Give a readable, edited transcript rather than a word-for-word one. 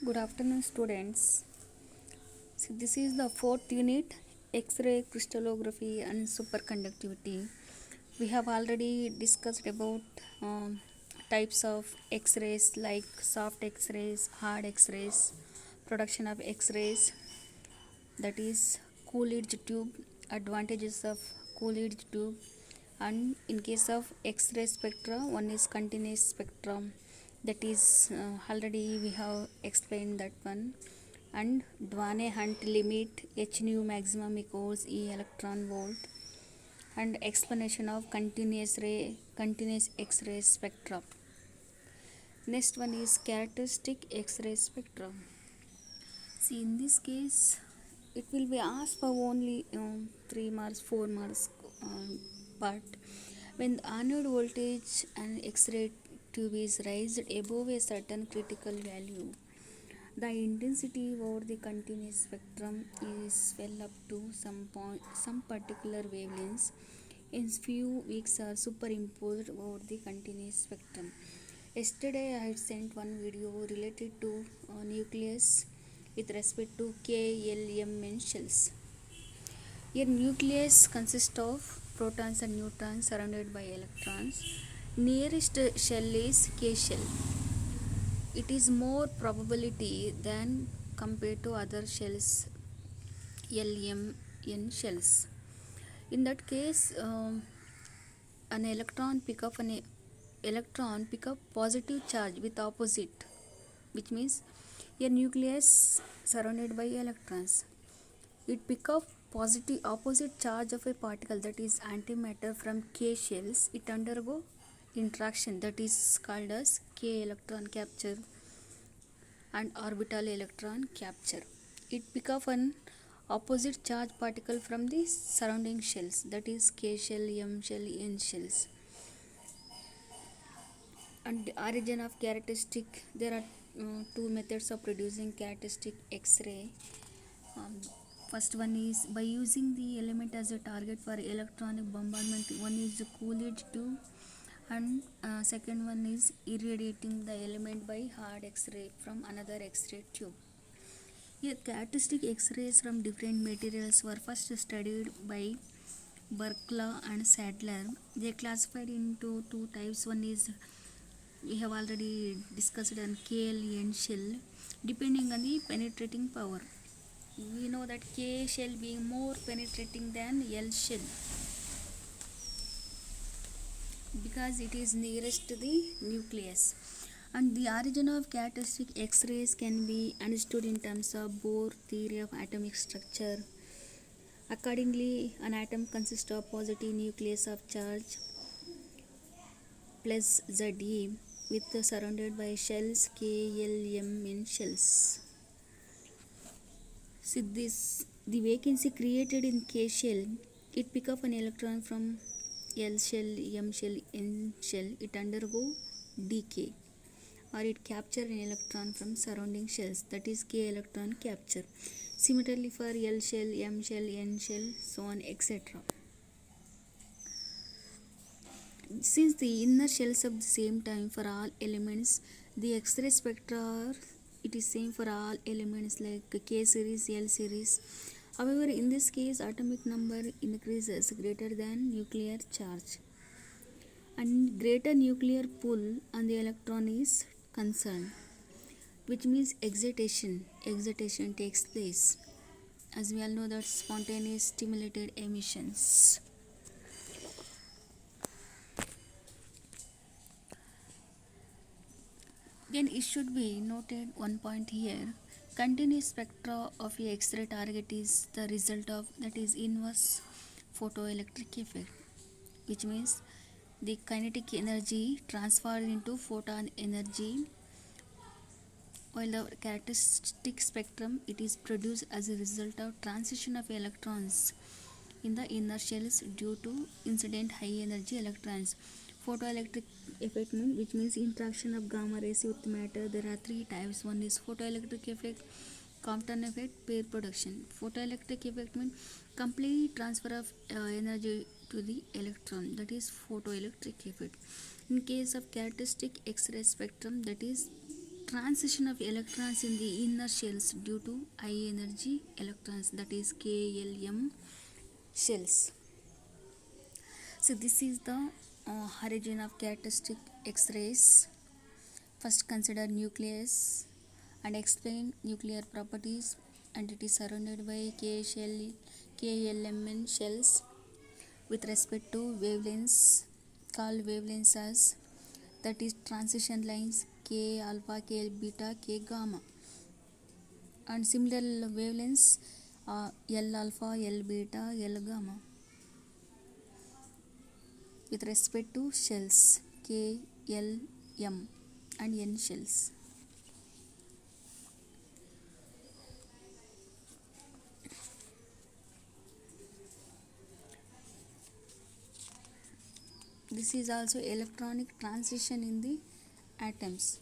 Good afternoon, students. So this is the fourth unit, X-ray crystallography and superconductivity. We have already discussed about types of X-rays like soft X-rays, hard X-rays, production of X-rays, that is Coolidge tube, advantages of Coolidge tube, and in case of X-ray spectra, one is continuous spectrum, that is already we have explained that one, and Dwane Hunt limit, h nu maximum equals E electron volt, and explanation of continuous X-ray spectrum. Next one is characteristic X-ray spectrum. See, in this case it will be asked for only 3 marks, 4 marks, but when the anode voltage and X-ray tube is raised above a certain critical value, the intensity over the continuous spectrum is well up to some particular wavelengths in few weeks are superimposed over the continuous spectrum. Yesterday I had sent one video related to nucleus with respect to KLM shells. A nucleus consists of protons and neutrons surrounded by electrons. Nearest shell is K shell. It is more probability than compared to other shells, LMN shells. In that case, an electron pick up positive charge with opposite, which means a nucleus surrounded by electrons. It pick up positive opposite charge of a particle, that is antimatter, from K shells. It undergo interaction, that is called as K electron capture and orbital electron capture. It pick up an opposite charge particle from the surrounding shells, that is K shell, M shell, N shells. And the origin of characteristic, there are two methods of producing characteristic X-ray. First one is by using the element as a target for electronic bombardment. One is the Coolidge tube, and second one is irradiating the element by hard X-ray from another X-ray tube. Here, characteristic X-rays from different materials were first studied by Berkla and Sadler. They classified into two types. One is, we have already discussed, on KLN shell, depending on the penetrating power. We know that K shell being more penetrating than L shell because it is nearest to the nucleus. And the origin of characteristic X-rays can be understood in terms of Bohr theory of atomic structure. Accordingly, an atom consists of positive nucleus of charge plus Ze with surrounded by shells K, L, M in shells. See this, the vacancy created in K shell, it pick up an electron from L shell, M shell, N shell, it undergo decay, or it capture an electron from surrounding shells, that is K electron capture. Similarly for L shell, M shell, N shell, so on, etc. Since the inner shells of the same time for all elements, the X-ray spectra are, it is same for all elements like K series, L series. However, in this case, atomic number increases greater than nuclear charge, and greater nuclear pull on the electron is concerned, which means excitation takes place. As we all know that spontaneous stimulated emissions. Then it should be noted one point here. Continuous spectra of a X-ray target is the result of, that is, inverse photoelectric effect, which means the kinetic energy transferred into photon energy, while the characteristic spectrum, it is produced as a result of transition of electrons in the inner shells due to incident high energy electrons. Photoelectric effect which means interaction of gamma rays with matter. There are three types. One is photoelectric effect, Compton effect, pair production. Photoelectric effect means complete transfer of energy to the electron, that is photoelectric effect. In case of characteristic X-ray spectrum, that is transition of electrons in the inner shells due to high energy electrons, that is KLM shells. So this is the origin of characteristic X-rays. First consider nucleus and explain nuclear properties, and it is surrounded by KLMN shells with respect to wavelengths called wavelengths as, that is transition lines K alpha, K beta, K gamma, and similar wavelengths L alpha, L beta, L gamma with respect to shells K, L, M and N shells. This is also electronic transition in the atoms.